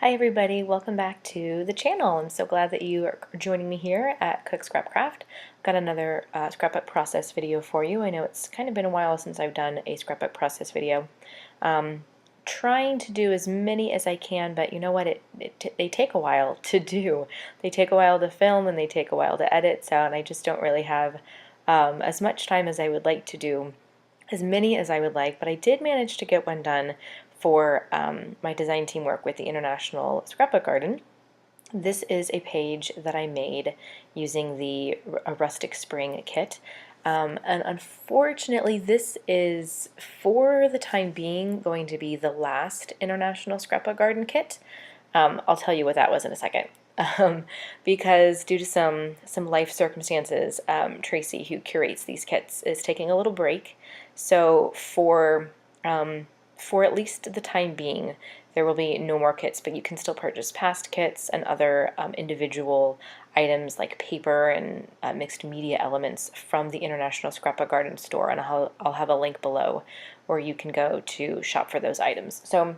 Hi everybody, welcome back to the channel. I'm so glad that you are joining me here at Cook Scrap Craft. Got another scrapbook process video for you. I know it's kind of been a while since I've done a scrapbook process video. Trying to do as many as I can, but you know what, they take a while to do. They take a while to film and they take a while to edit, and I just don't really have as much time as I would like to do as many as I would like, but I did manage to get one done for my design teamwork with the International Scrapbook Garden. This is a page that I made using the Rustic Spring kit. And unfortunately, this is, for the time being, going to be the last International Scrapbook Garden kit. I'll tell you what that was in a second. Because due to some life circumstances, Tracy, who curates these kits, is taking a little break. So for at least the time being, there will be no more kits, but you can still purchase past kits and other individual items like paper and mixed media elements from the International Scrapbook Garden store, and I'll have a link below where you can go to shop for those items. So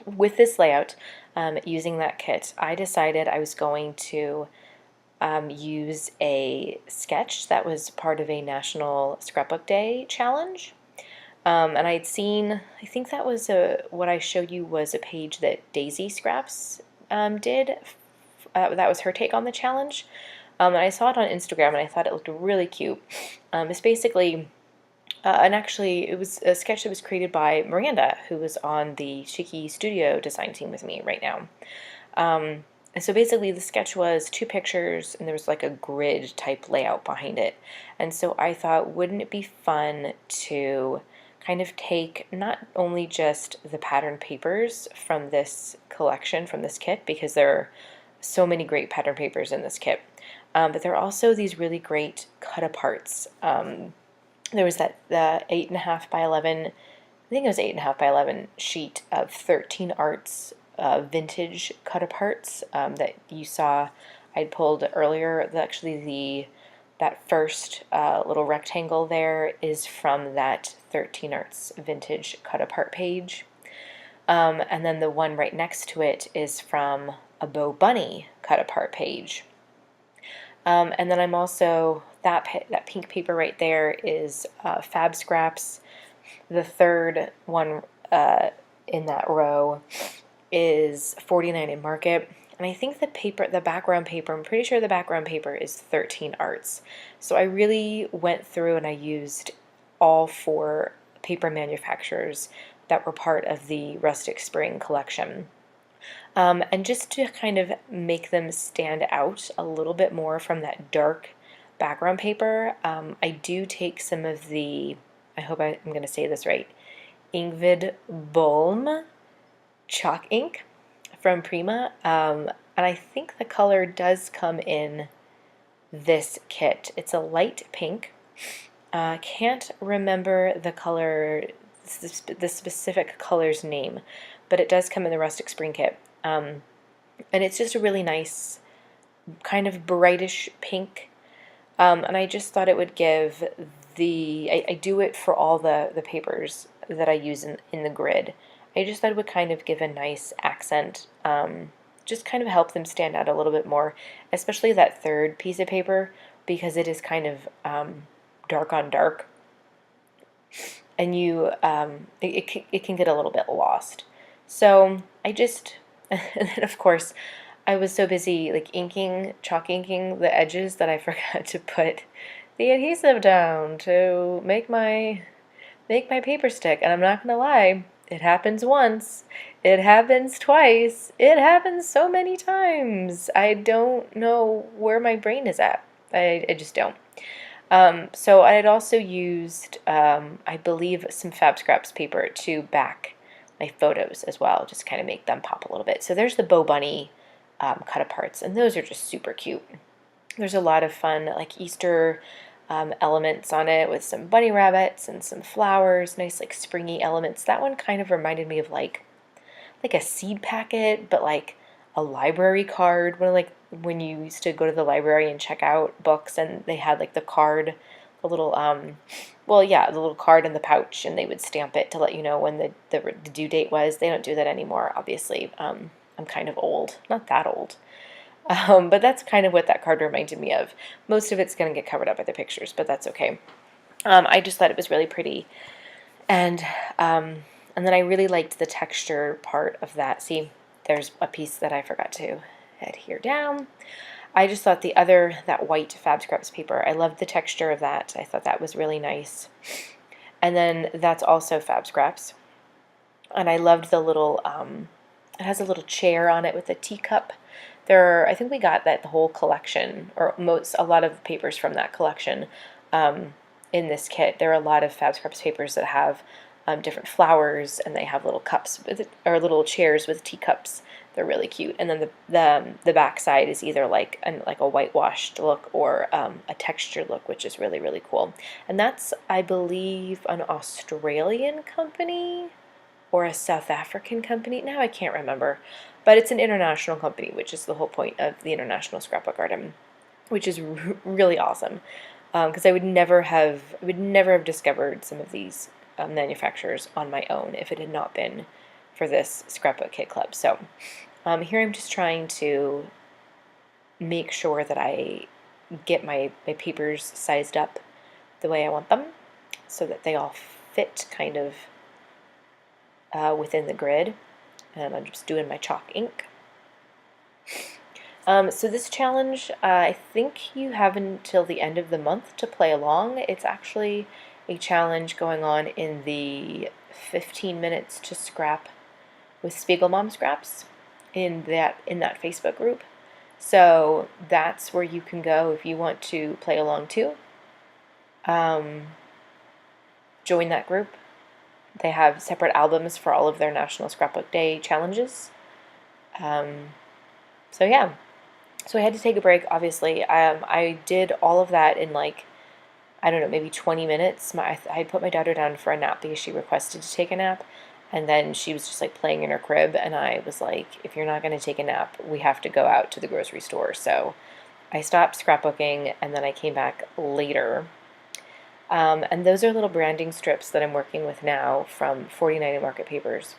with this layout, using that kit, I decided I was going to use a sketch that was part of a National Scrapbook Day challenge. And I'd seen, I think that was what I showed you was a page that Daisy Scraps did. That was her take on the challenge. And I saw it on Instagram and I thought it looked really cute. It's basically, and actually it was a sketch that was created by Miranda, who was on the Cheeky Studio design team with me right now. And so basically the sketch was two pictures and there was like a grid type layout behind it. And so I thought, wouldn't it be fun to kind of take not only just the pattern papers from this collection, from this kit, because there are so many great pattern papers in this kit, but there are also these really great cut-aparts. There was the 8.5 by 11, I think it was 8.5 by 11 sheet of 13 Arts vintage cut-aparts that you saw I'd pulled earlier. Actually, that first little rectangle there is from that 13 Arts vintage cut-apart page. And then the one right next to it is from a Bo Bunny cut-apart page. And then I'm also, that pink paper right there is Fab Scraps. The third one in that row is 49 in Market. And I think the background paper, I'm pretty sure the background paper is 13 Arts. So I really went through and I used all four paper manufacturers that were part of the Rustic Spring collection. And just to kind of make them stand out a little bit more from that dark background paper, I do take some of the, I hope I'm going to say this right, Ingvid Bolm chalk ink from Prima, and I think the color does come in this kit. It's a light pink. Can't remember the color, the specific color's name, but it does come in the Rustic Spring kit. And it's just a really nice kind of brightish pink, and I just thought it would give I do it for all the papers that I use in the grid. I just thought it would kind of give a nice accent, just kind of help them stand out a little bit more, especially that third piece of paper, because it is kind of dark on dark, and it can get a little bit lost. So I just, and then of course, I was so busy like chalk inking the edges that I forgot to put the adhesive down to make my paper stick, and I'm not gonna lie, it happens once, it happens twice, it happens so many times. I don't know where my brain is at. I just don't. So I had also used, I believe, some Fab Scraps paper to back my photos as well, just kind of make them pop a little bit. So there's the Bo Bunny cut-aparts, and those are just super cute. There's a lot of fun, like Easter elements on it with some bunny rabbits and some flowers, nice like springy elements. That one kind of reminded me of like a seed packet, but like a library card. When you used to go to the library and check out books, and they had like the card, the little well, yeah, the little card in the pouch, and they would stamp it to let you know when the due date was. They don't do that anymore, obviously. I'm kind of old, not that old. But that's kind of what that card reminded me of. Most of it's going to get covered up by the pictures, but that's okay. I just thought it was really pretty. And and then I really liked the texture part of that. See, there's a piece that I forgot to adhere down. I just thought that white Fab Scraps paper, I loved the texture of that. I thought that was really nice. And then that's also Fab Scraps. And I loved the little, it has a little chair on it with a teacup. I think we got the whole collection, or a lot of papers from that collection in this kit. There are a lot of Fab Scraps papers that have different flowers, and they have little cups or little chairs with teacups. They're really cute. And then the back side is either like a whitewashed look or a textured look, which is really, really cool. And that's, I believe, an Australian company or a South African company. Now I can't remember. But it's an international company, which is the whole point of the International Scrapbook Garden, which is really awesome. Because I would never have discovered some of these manufacturers on my own if it had not been for this Scrapbook Kit Club. So here I'm just trying to make sure that I get my papers sized up the way I want them so that they all fit kind of within the grid. And I'm just doing my chalk ink. So this challenge, I think you have until the end of the month to play along. It's actually a challenge going on in the 15 minutes to scrap with Spiegel Mom Scraps in that Facebook group. So that's where you can go if you want to play along too. Join that group. They have separate albums for all of their National Scrapbook Day challenges. So yeah. So I had to take a break, obviously. I did all of that in like, I don't know, maybe 20 minutes. I put my daughter down for a nap because she requested to take a nap. And then she was just like playing in her crib. And I was like, if you're not going to take a nap, we have to go out to the grocery store. So I stopped scrapbooking and then I came back later. And those are little branding strips that I'm working with now from 49 Market Papers.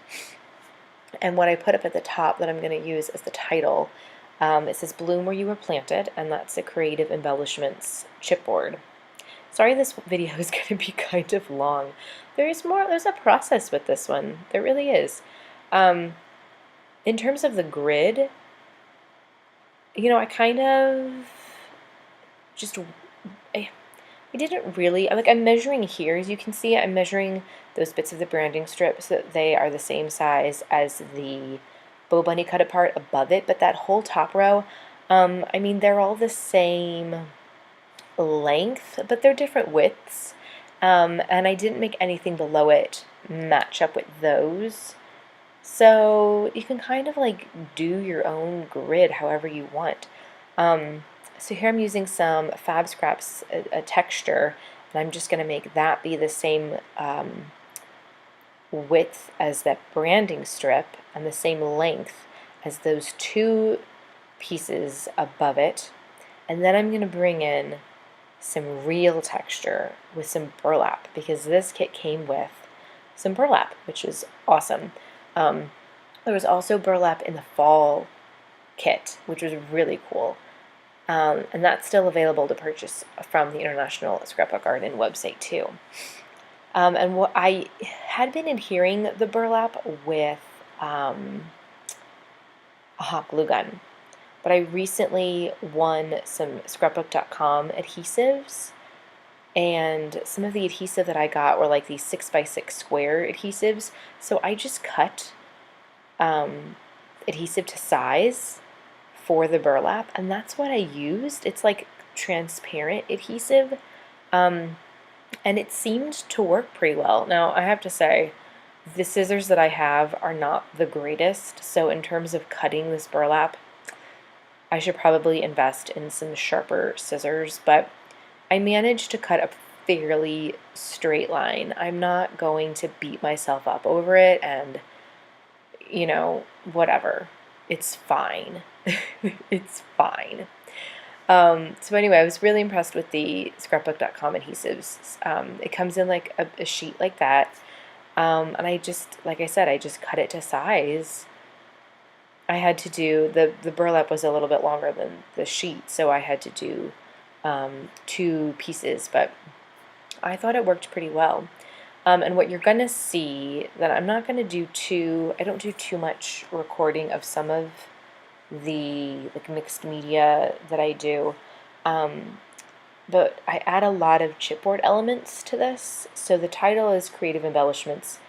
And what I put up at the top that I'm going to use as the title, it says Bloom Where You Were Planted, and that's a Creative Embellishments chipboard. Sorry this video is going to be kind of long. There's a process with this one. There really is. In terms of the grid, I kind of just, I didn't really, I'm measuring here, as you can see, I'm measuring those bits of the branding strip so that they are the same size as the Bow Bunny cut apart above it, but that whole top row, they're all the same length, but they're different widths, and I didn't make anything below it match up with those. So you can kind of like do your own grid however you want. So here I'm using some Fab Scraps, a texture, and I'm just going to make that be the same width as that branding strip and the same length as those two pieces above it. And then I'm going to bring in some real texture with some burlap, because this kit came with some burlap, which is awesome. There was also burlap in the fall kit, which was really cool. And that's still available to purchase from the International Scrapbook Garden website too. And what I had been adhering the burlap with a hot glue gun, but I recently won some Scrapbook.com adhesives, and some of the adhesive that I got were like these 6x6 square adhesives, so I just cut adhesive to size for the burlap, and that's what I used. It's like transparent adhesive, and it seemed to work pretty well. Now I have to say, the scissors that I have are not the greatest, so in terms of cutting this burlap, I should probably invest in some sharper scissors, but I managed to cut a fairly straight line. I'm not going to beat myself up over it, and whatever. It's fine. It's fine. So anyway, I was really impressed with the Scrapbook.com adhesives. It comes in like a sheet like that, and I just, like I said, I just cut it to size I had to do, the burlap was a little bit longer than the sheet, so I had to do 2 pieces, but I thought it worked pretty well. And what you're going to see, that I'm not going to do I don't do too much recording of some of the like mixed media that I do, but I add a lot of chipboard elements to this. So the title is Creative Embellishments.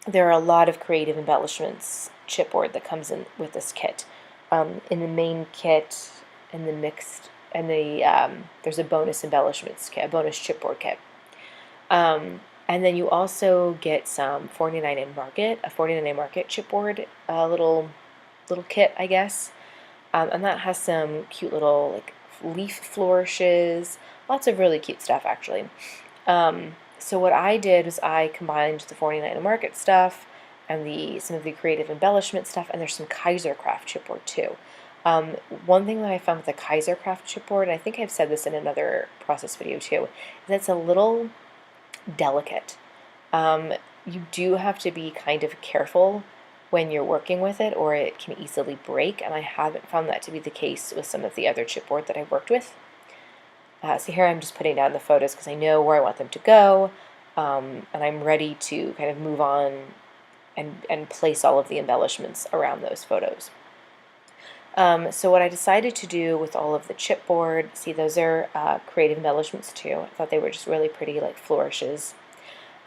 There are a lot of creative embellishments chipboard that comes in with this kit. In the main kit, in the mixed, and there's a bonus embellishments kit, a bonus chipboard kit. And then you also get some 49 in Market, a 49 in Market chipboard, little kit, I guess. And that has some cute little like leaf flourishes, lots of really cute stuff actually. So what I did was I combined the 49 in Market stuff and some of the creative embellishment stuff, and there's some Kaisercraft chipboard too. One thing that I found with the Kaisercraft chipboard, and I think I've said this in another process video too, is that it's a little delicate. You do have to be kind of careful when you're working with it, or it can easily break, and I haven't found that to be the case with some of the other chipboard that I've worked with. So here I'm just putting down the photos because I know where I want them to go, and I'm ready to kind of move on and place all of the embellishments around those photos. So what I decided to do with all of the chipboard, see those are creative embellishments too. I thought they were just really pretty, like flourishes.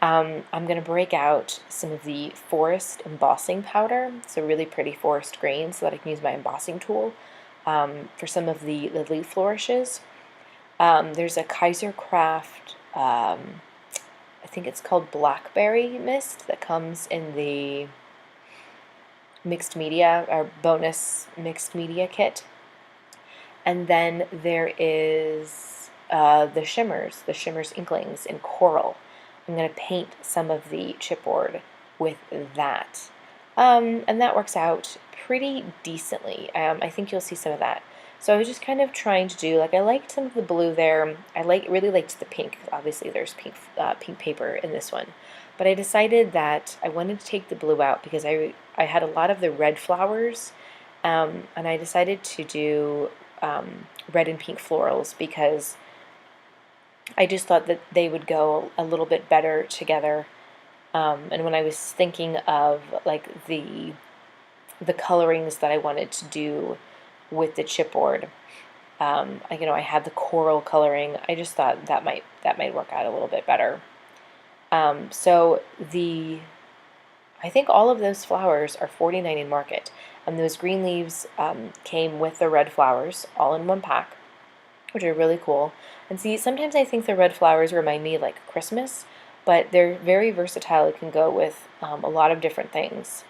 I'm going to break out some of the forest embossing powder, so really pretty forest grain, so that I can use my embossing tool for some of the leaf flourishes. There's a Kaisercraft, I think it's called Blackberry Mist, that comes in the mixed media or bonus mixed media kit. And then there is the Shimmers Inklings in Coral. I'm going to paint some of the chipboard with that. And that works out pretty decently. I think you'll see some of that. So I was just kind of trying to do, like, I liked some of the blue there. I really liked the pink. Obviously there's pink paper in this one. But I decided that I wanted to take the blue out because I had a lot of the red flowers, and I decided to do red and pink florals because I just thought that they would go a little bit better together. And when I was thinking of like the colorings that I wanted to do with the chipboard, I had the coral coloring. I just thought that might work out a little bit better. So I think all of those flowers are 49 in Market, and those green leaves came with the red flowers all in one pack, which are really cool. And see, sometimes I think the red flowers remind me of like Christmas, but they're very versatile. It can go with a lot of different things.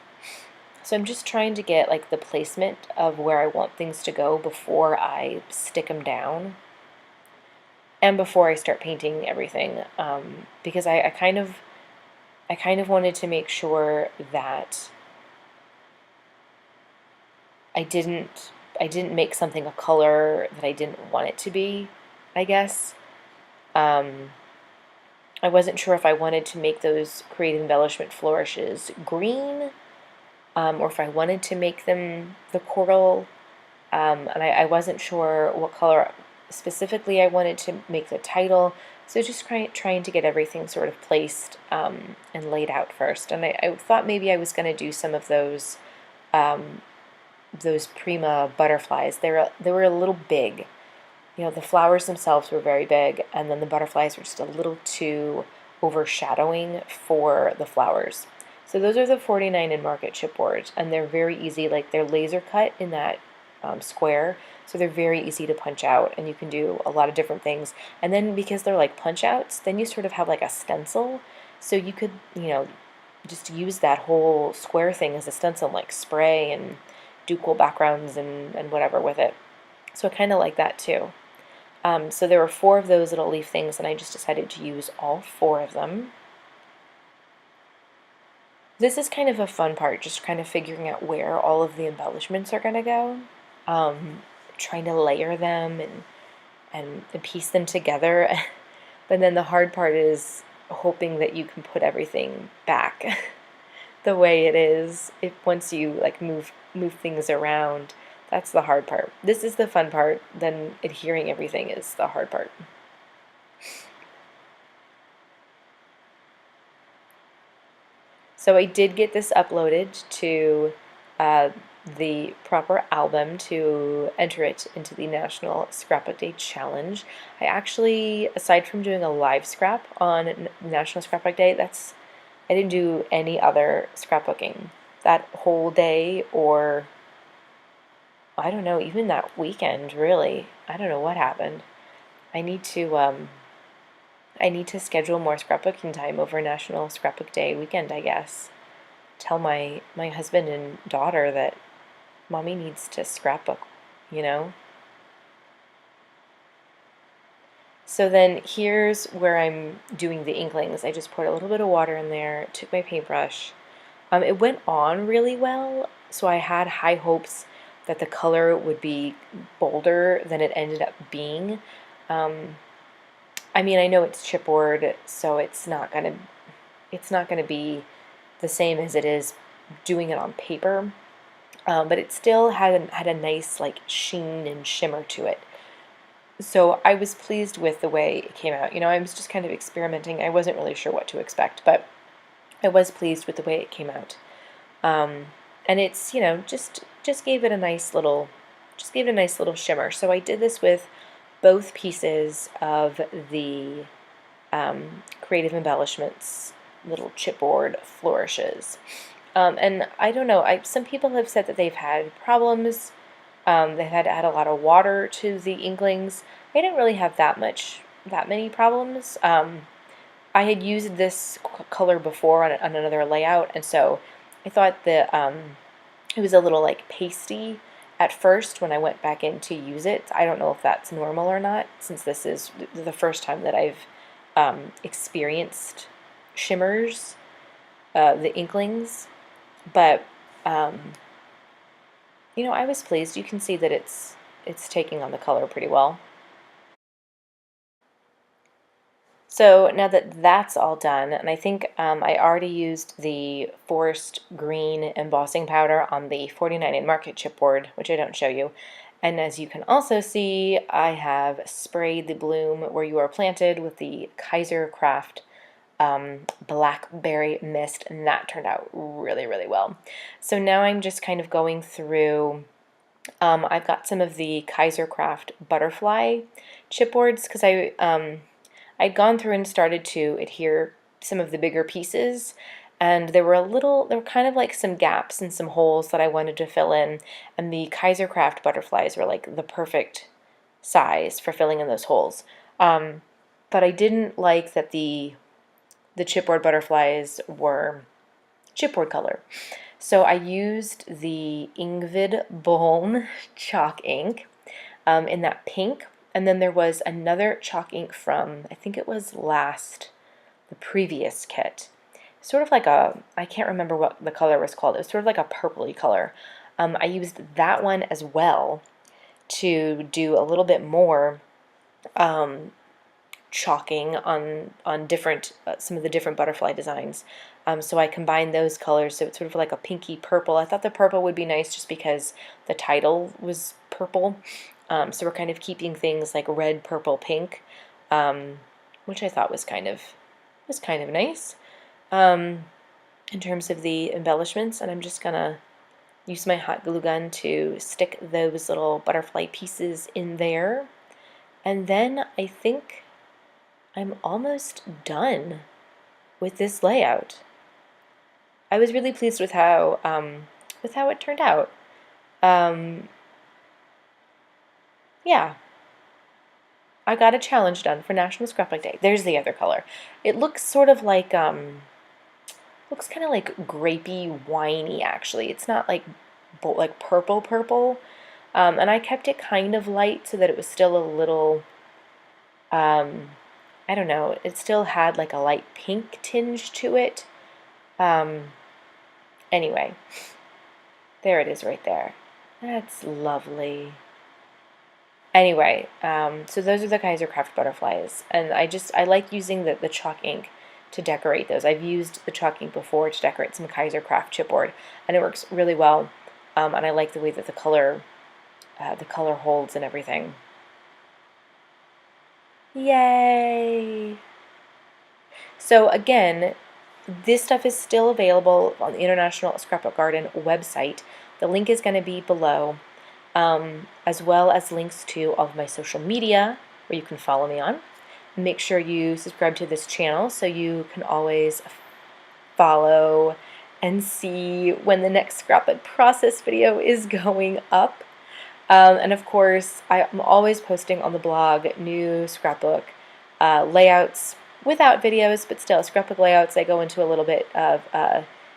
So I'm just trying to get like the placement of where I want things to go before I stick them down and before I start painting everything, because I kind of wanted to make sure that I didn't make something a color that I didn't want it to be, I guess. I wasn't sure if I wanted to make those creative embellishment flourishes green, or if I wanted to make them the coral, and I wasn't sure what color specifically I wanted to make the title, so just trying to get everything sort of placed and laid out first. And I thought maybe I was going to do some of those Prima butterflies. They were a little big. The flowers themselves were very big, and then the butterflies were just a little too overshadowing for the flowers. So those are the 49 in Market chipboards, and they're very easy. Like, they're laser cut in that square, so they're very easy to punch out, and you can do a lot of different things. And then because they're like punch outs, then you sort of have like a stencil, so you could just use that whole square thing as a stencil, like spray and do cool backgrounds and whatever with it. So I kind of like that too. So there were 4 of those little leaf things, and I just decided to use all 4 of them. This is kind of a fun part, just kind of figuring out where all of the embellishments are going to go. Trying to layer them and piece them together. But then the hard part is hoping that you can put everything back. the way it is. If once you like move things around, that's the hard part. This is the fun part, then adhering everything is the hard part. So I did get this uploaded to uh, the proper album to enter it into the National Scrapbook Day Challenge. I actually, aside from doing a live scrap on National Scrapbook Day, I didn't do any other scrapbooking that whole day, or I don't know, even that weekend, really. I don't know what happened. I need to I need to schedule more scrapbooking time over National Scrapbook Day weekend, I guess. Tell my husband and daughter that mommy needs to scrapbook, you know? So then here's where I'm doing the inklings. I just poured a little bit of water in there, took my paintbrush. It went on really well, so I had high hopes that the color would be bolder than it ended up being. Um, I mean, I know it's chipboard, so it's not gonna be the same as it is doing it on paper, but it still had a nice like sheen and shimmer to it. So I was pleased with the way it came out. You know, I was just kind of experimenting. I wasn't really sure what to expect, but I was pleased with the way it came out. Um, and it's, you know, just gave it a nice little shimmer. So I did this with both pieces of the Creative Embellishments little chipboard flourishes. And I don't know, some people have said that they've had problems. They've had to add a lot of water to the inklings. I didn't really have that many problems. I had used this color before on another layout, and so I thought that it was a little like pasty at first when I went back in to use it. I don't know if that's normal or not, since this is the first time that I've experienced shimmers, the inklings, but you know, I was pleased. You can see that it's taking on the color pretty well. So now that that's all done, and I think I already used the forest green embossing powder on the 49 in Market chipboard, which I don't show you. And as you can also see, I have sprayed the bloom where you are planted with the Kaiser Craft blackberry mist, and that turned out really, really well. So now I'm just kind of going through. I've got some of the Kaiser Craft butterfly chipboards because I'd gone through and started to adhere some of the bigger pieces, and there were kind of like some gaps and some holes that I wanted to fill in, and the Kaiser Craft butterflies were like the perfect size for filling in those holes. But I didn't like that the chipboard butterflies were chipboard color. So I used the Ingvid Bohm chalk ink in that pink, and then there was another chalk ink from, I think it was the previous kit. Sort of like I can't remember what the color was called. It was sort of like a purpley color. I used that one as well to do a little bit more chalking on different some of the different butterfly designs. So I combined those colors, so it's sort of like a pinky purple. I thought the purple would be nice just because the title was purple. So we're kind of keeping things like red, purple, pink, which I thought was kind of nice in terms of the embellishments. And I'm just gonna use my hot glue gun to stick those little butterfly pieces in there. And then I think I'm almost done with this layout. I was really pleased with how it turned out. Yeah, I got a challenge done for National Scrapbook Day. There's the other color. It looks sort of like looks kind of like grapey, winey. Actually, it's not like purple. And I kept it kind of light so that it was still a little. I don't know. It still had like a light pink tinge to it. Anyway, there it is right there. That's lovely. Anyway, so those are the Kaiser Craft butterflies, and I like using the chalk ink to decorate those. I've used the chalk ink before to decorate some Kaiser Craft chipboard, and it works really well. And I like the way that the color holds and everything. Yay! So again, this stuff is still available on the International Scrapbook Garden website. The link is going to be below, as well as links to all of my social media where you can follow me on. Make sure you subscribe to this channel so you can always follow and see when the next scrapbook process video is going up. And of course, I'm always posting on the blog new scrapbook layouts without videos, but still scrapbook layouts. I go into a little bit of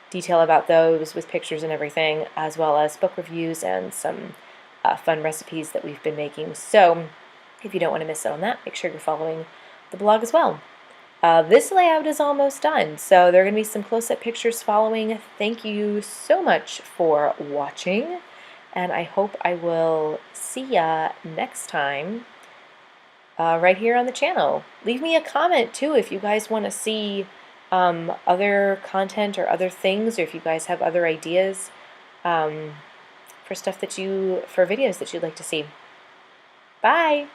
detail about those with pictures and everything, as well as book reviews and some fun recipes that we've been making. So if you don't want to miss out on that, make sure you're following the blog as well. This layout is almost done, so there are going to be some close-up pictures following. Thank you so much for watching, and I hope I will see ya next time right here on the channel. Leave me a comment too if you guys want to see other content or other things, or if you guys have other ideas for videos that you'd like to see. Bye!